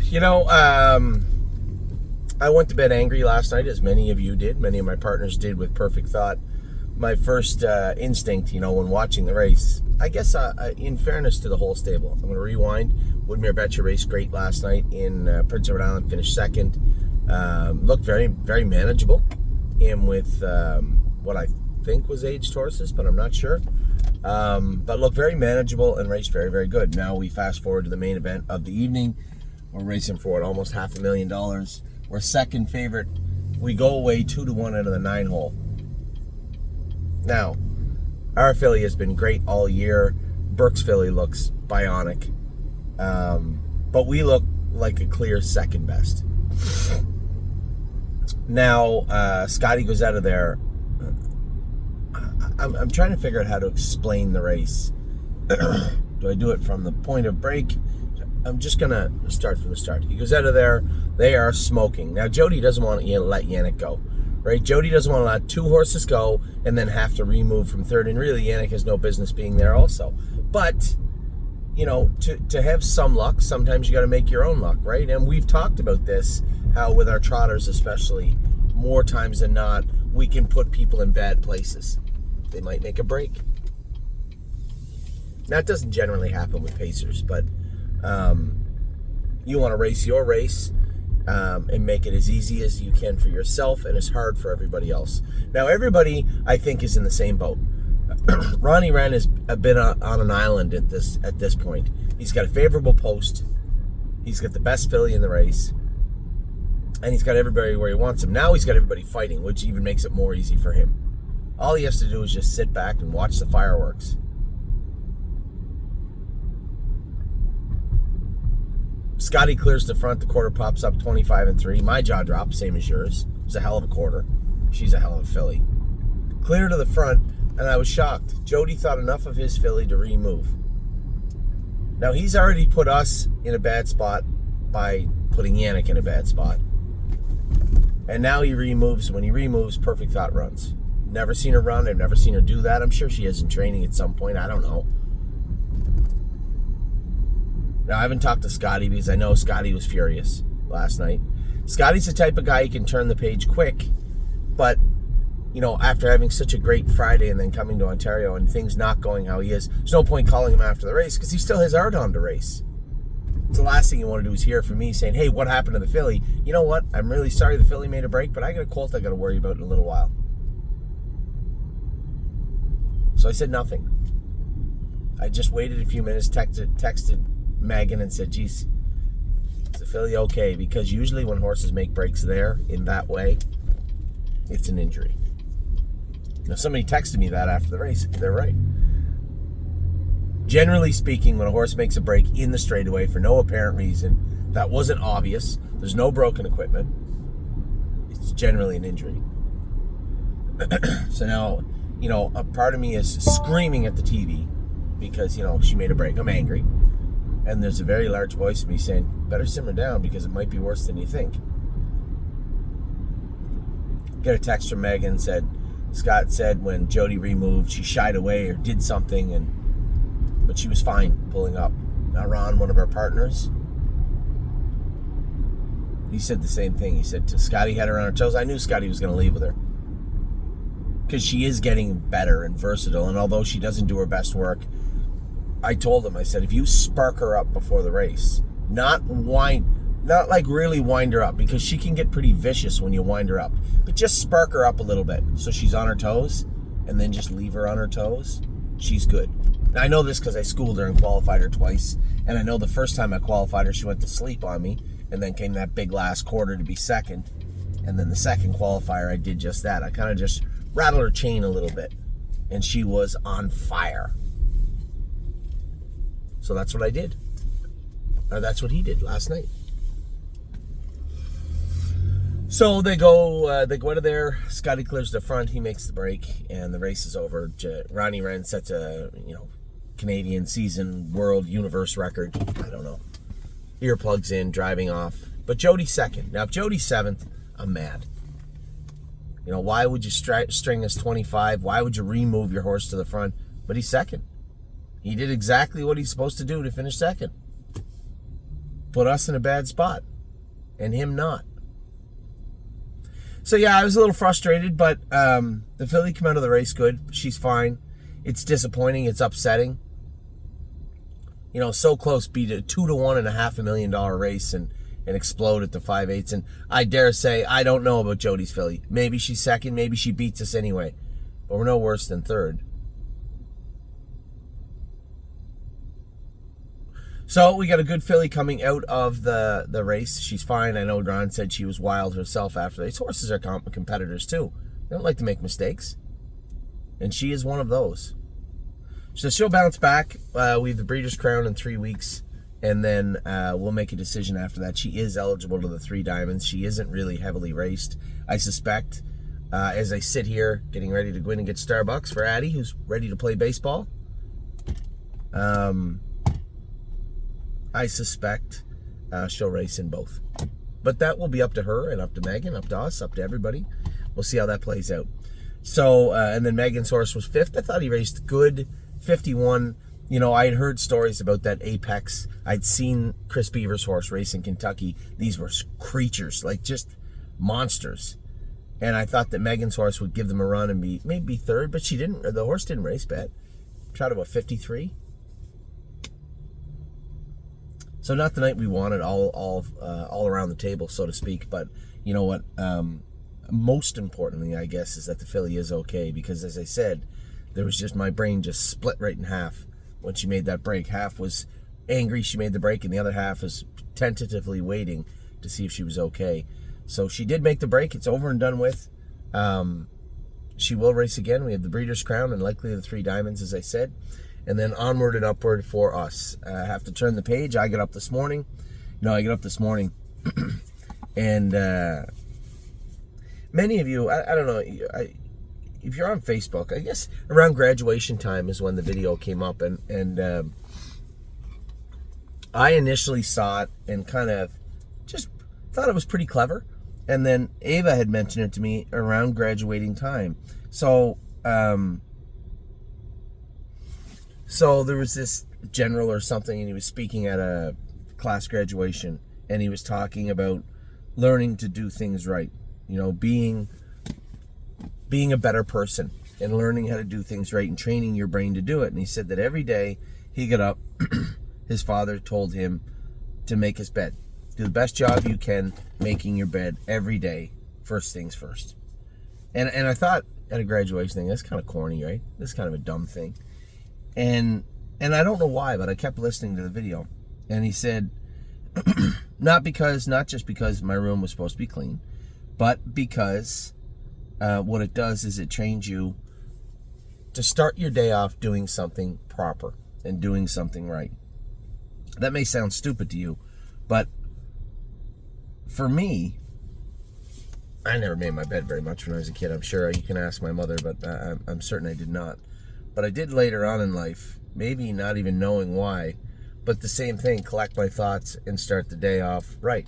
You know, I went to bed angry last night, as many of you did. Many of my partners did with Perfect Thought. My first instinct, when watching the race, I guess in fairness to the whole stable, I'm going to rewind. Woodmere Betcha raced great last night in Prince Edward Island, finished second. Looked very, very manageable. In with what I think was aged horses, but I'm not sure. But looked very manageable and raced very, very good. Now we fast forward to the main event of the evening. We're racing for almost $500,000. We're second favorite. We go away 2-1 out of the 9 hole. Now, our filly has been great all year. Burke's filly looks bionic. But we look like a clear second best. Now, Scotty goes out of there. I'm trying to figure out how to explain the race. Do I do it from the point of break? I'm just going to start from the start. He goes out of there. They are smoking. Now, Jody doesn't want to let Yannick go. Right? Jody doesn't want to let 2 horses go and then have to remove from third. And really, Yannick has no business being there also. But, to have some luck, sometimes you got to make your own luck, right? And we've talked about this, how with our trotters especially, more times than not, we can put people in bad places. They might make a break. Now, it doesn't generally happen with pacers, but you want to race your race and make it as easy as you can for yourself and as hard for everybody else. Now, everybody, I think, is in the same boat. Ronnie Wren has been on an island at this point. He's got a favorable post. He's got the best filly in the race. And he's got everybody where he wants him. Now he's got everybody fighting, which even makes it more easy for him. All he has to do is just sit back and watch the fireworks. Scotty clears the front. The quarter pops up 25-3. My jaw drops, same as yours. It was a hell of a quarter. She's a hell of a filly. Clear to the front, and I was shocked. Jody thought enough of his filly to remove. Now, he's already put us in a bad spot by putting Yannick in a bad spot. And now he removes. When he removes, Perfect Thought runs. Never seen her run. I've never seen her do that. I'm sure she is in training at some point. I don't know. Now, I haven't talked to Scotty because I know Scotty was furious last night. Scotty's the type of guy who can turn the page quick, but, after having such a great Friday and then coming to Ontario and things not going how he is, there's no point calling him after the race because he still has Ardon to race. It's the last thing you want to do is hear from me saying, hey, what happened to the filly? You know what? I'm really sorry the filly made a break, but I got a colt I got to worry about in a little while. So I said nothing. I just waited a few minutes, texted Megan and said, geez, is the filly okay? Because usually when horses make breaks there in that way, it's an injury. Now, somebody texted me that after the race. They're right. Generally speaking, when a horse makes a break in the straightaway for no apparent reason, that wasn't obvious, there's no broken equipment, it's generally an injury. So now, a part of me is screaming at the TV because, she made a break. I'm angry. And there's a very large voice of me saying, better simmer down because it might be worse than you think. Get a text from Megan, Scott said when Jody removed, she shied away or did something, but she was fine pulling up. Now Ron, one of our partners, he said the same thing. He said to Scotty had her on her toes. I knew Scotty was going to leave with her because she is getting better and versatile, and although she doesn't do her best work, I told him, I said, if you spark her up before the race, not like really wind her up, because she can get pretty vicious when you wind her up, but just spark her up a little bit so she's on her toes, and then just leave her on her toes, she's good. Now, I know this because I schooled her and qualified her twice, and I know the first time I qualified her, she went to sleep on me, and then came that big last quarter to be second, and then the second qualifier, I did just that. I kind of just rattled her chain a little bit, and she was on fire. So that's what I did. Or that's what he did last night. So they go out of there. Scotty clears the front. He makes the break, and the race is over. Ronnie Wren sets a Canadian season world universe record. I don't know. Earplugs in, driving off. But Jody's second. Now, if Jody's seventh, I'm mad. Why would you string us 25? Why would you remove your horse to the front? But he's second. He did exactly what he's supposed to do to finish second. put us in a bad spot and him not. So yeah, I was a little frustrated, but the filly came out of the race good. She's fine. It's disappointing. It's upsetting. You know, so close, beat a 2-1 in a $500,000 race and explode at the 5/8. And I dare say, I don't know about Jody's filly. Maybe she's second. Maybe she beats us anyway. But we're no worse than third. So we got a good filly coming out of the race. She's fine. I know Ron said she was wild herself after the race. Horses are competitors too. They don't like to make mistakes. And she is one of those. So she'll bounce back. We have the Breeders' Crown in 3 weeks. And then we'll make a decision after that. She is eligible to the 3 Diamonds. She isn't really heavily raced, I suspect. As I sit here getting ready to go in and get Starbucks for Addie, who's ready to play baseball. I suspect she'll race in both. But that will be up to her and up to Megan, up to us, up to everybody. We'll see how that plays out. So, and then Megan's horse was 5th. I thought he raced good, 51. You know, I had heard stories about that Apex. I'd seen Chris Beaver's horse race in Kentucky. These were creatures, like just monsters. And I thought that Megan's horse would give them a run and be maybe 3rd, but she didn't. The horse didn't race bad. Tried about 53. So not the night we wanted all around the table, so to speak. But you know what? Most importantly, I guess, is that the filly is okay. Because as I said, there was just, my brain just split right in half when she made that break. Half was angry she made the break, and the other half was tentatively waiting to see if she was okay. So she did make the break. It's over and done with. She will race again. We have the Breeders' Crown and likely the 3 Diamonds, as I said. And then onward and upward for us. I have to turn the page. I get up this morning. And many of you, I don't know, if you're on Facebook, I guess around graduation time is when the video came up. And I initially saw it and kind of just thought it was pretty clever. And then Ava had mentioned it to me around graduating time. So there was this general or something, and he was speaking at a class graduation, and he was talking about learning to do things right. You know, being a better person and learning how to do things right and training your brain to do it. And he said that every day he got up, his father told him to make his bed. Do the best job you can making your bed every day, first things first. And I thought at a graduation thing, that's kind of corny, right? That's kind of a dumb thing. And I don't know why, but I kept listening to the video. And he said, not just because my room was supposed to be clean, but because what it does is it trains you to start your day off doing something proper and doing something right. That may sound stupid to you, but for me, I never made my bed very much when I was a kid. I'm sure you can ask my mother, but I'm certain I did not. But I did later on in life, maybe not even knowing why, but the same thing, collect my thoughts and start the day off right.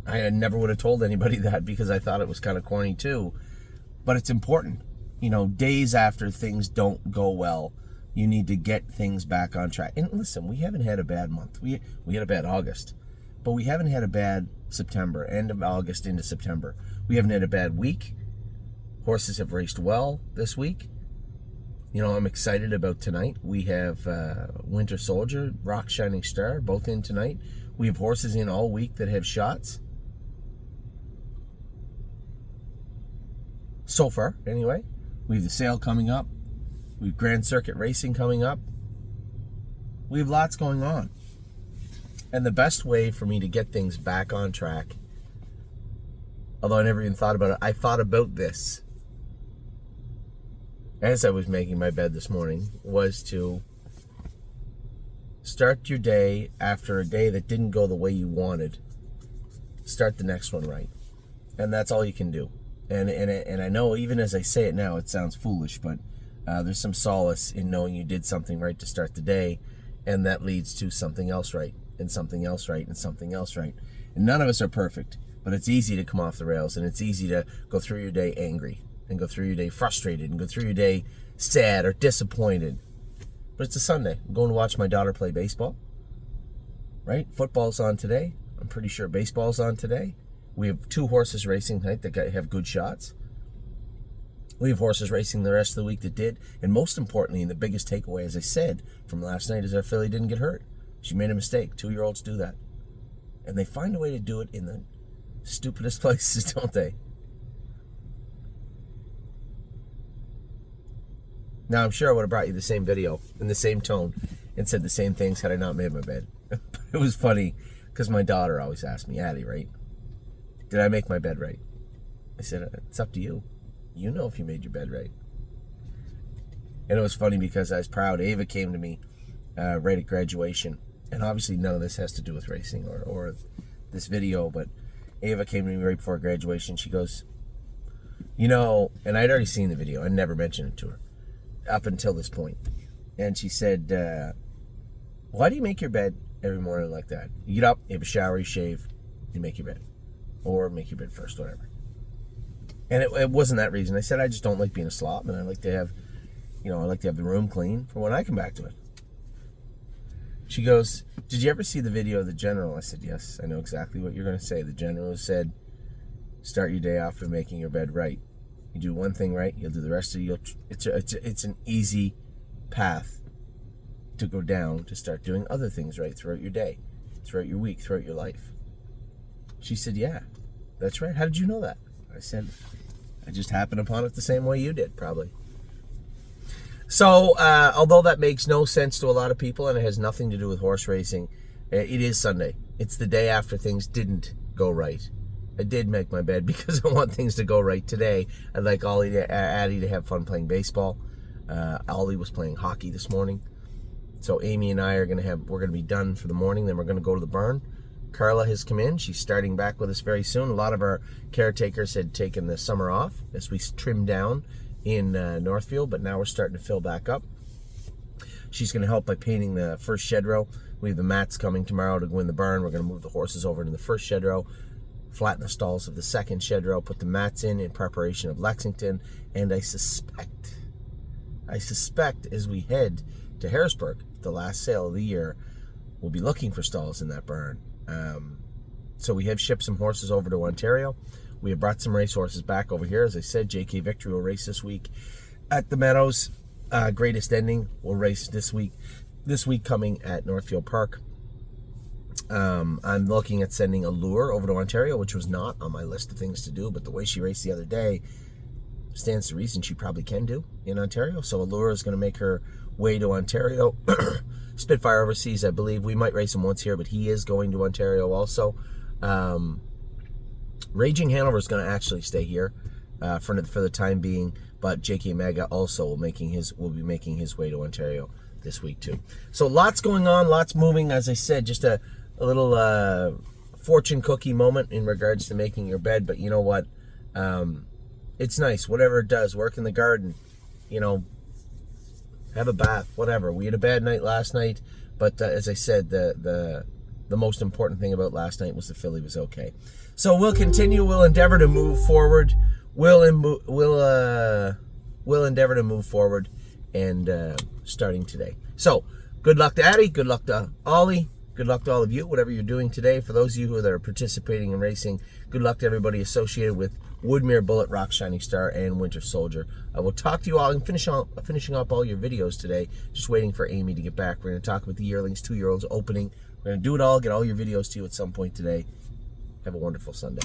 I never would have told anybody that because I thought it was kind of corny too, but it's important. You know, days after things don't go well, you need to get things back on track. And listen, we haven't had a bad month. We had a bad August, but we haven't had a bad September, end of August into September. We haven't had a bad week. Horses have raced well this week. You know, I'm excited about tonight. We have Winter Soldier, Rock Shining Star, both in tonight. We have horses in all week that have shots. So far, anyway. We have the sale coming up. We have Grand Circuit Racing coming up. We have lots going on. And the best way for me to get things back on track, although I never even thought about it, I thought about this as I was making my bed this morning, was to start your day after a day that didn't go the way you wanted. Start the next one right. And that's all you can do. And I know even as I say it now, it sounds foolish, but there's some solace in knowing you did something right to start the day, and that leads to something else right, and something else right, and something else right. And none of us are perfect, but it's easy to come off the rails, and it's easy to go through your day angry, and go through your day frustrated, and go through your day sad or disappointed. But it's a Sunday. I'm going to watch my daughter play baseball. right? Football's on today. I'm pretty sure baseball's on today. We have 2 horses racing tonight that have good shots. We have horses racing the rest of the week that did. And most importantly, and the biggest takeaway, as I said, from last night is our filly didn't get hurt. She made a mistake. 2-year-olds do that. And they find a way to do it in the stupidest places, don't they? Now, I'm sure I would have brought you the same video in the same tone and said the same things had I not made my bed. It was funny because my daughter always asked me, Addie, right? Did I make my bed right? I said, it's up to you. You know if you made your bed right. And it was funny because I was proud. Ava came to me right at graduation. And obviously none of this has to do with racing or this video, but Ava came to me right before graduation. She goes, you know, and I'd already seen the video. I never mentioned it to her up until this point. And she said, why do you make your bed every morning like that? You get up, you have a shower, you shave, you make your bed. Or make your bed first, whatever. And it wasn't that reason. I said, I just don't like being a slob, and I like to have, I like to have the room clean for when I come back to it. She goes, did you ever see the video of the general? I said, yes, I know exactly what you're going to say. The general said, start your day off with making your bed right. You do one thing right, you'll do the rest of it. It's an easy path to go down to start doing other things right throughout your day, throughout your week, throughout your life. She said, yeah, that's right. How did you know that? I said, I just happened upon it the same way you did, probably. So, although that makes no sense to a lot of people and it has nothing to do with horse racing, it is Sunday. It's the day after things didn't go right. I did make my bed because I want things to go right today. I'd like Addie to have fun playing baseball. Ollie was playing hockey this morning. So Amy and I we're going to be done for the morning. Then we're going to go to the barn. Carla has come in. She's starting back with us very soon. A lot of our caretakers had taken the summer off as we trimmed down in Northfield, but now we're starting to fill back up. She's going to help by painting the first shed row. We have the mats coming tomorrow to go in the barn. We're going to move the horses over into the first shed row, flatten the stalls of the second shed row, put the mats in preparation of Lexington, and I suspect as we head to Harrisburg, the last sale of the year, we'll be looking for stalls in that barn. So we have shipped some horses over to Ontario. We have brought some racehorses back over here. As I said, JK Victory will race this week at the Meadows. Greatest Ending will race this week coming at Northfield Park. I'm looking at sending Allure over to Ontario, which was not on my list of things to do, but the way she raced the other day stands to reason she probably can do in Ontario. So Allure is going to make her way to Ontario. Spitfire Overseas, I believe we might race him once here, but he is going to Ontario also. Raging Hanover is going to actually stay here for the time being, but JK Mega also will be making his way to Ontario this week too. So lots going on, lots moving. As I said, just a little fortune cookie moment in regards to making your bed. But you know what? It's nice. Whatever it does, work in the garden. Have a bath, whatever. We had a bad night last night, but as I said, the most important thing about last night was the filly was okay. So we'll continue. We'll endeavor to move forward. We'll endeavor to move forward, and starting today. So good luck to Addie. Good luck to Ollie. Good luck to all of you, whatever you're doing today. For those of you that are participating in racing, good luck to everybody associated with Woodmere, Bullet, Rock, Shining Star, and Winter Soldier. I will talk to you all. I'm finishing up all your videos today. Just waiting for Amy to get back. We're going to talk about the yearlings, 2-year-olds opening. We're going to do it all, get all your videos to you at some point today. Have a wonderful Sunday.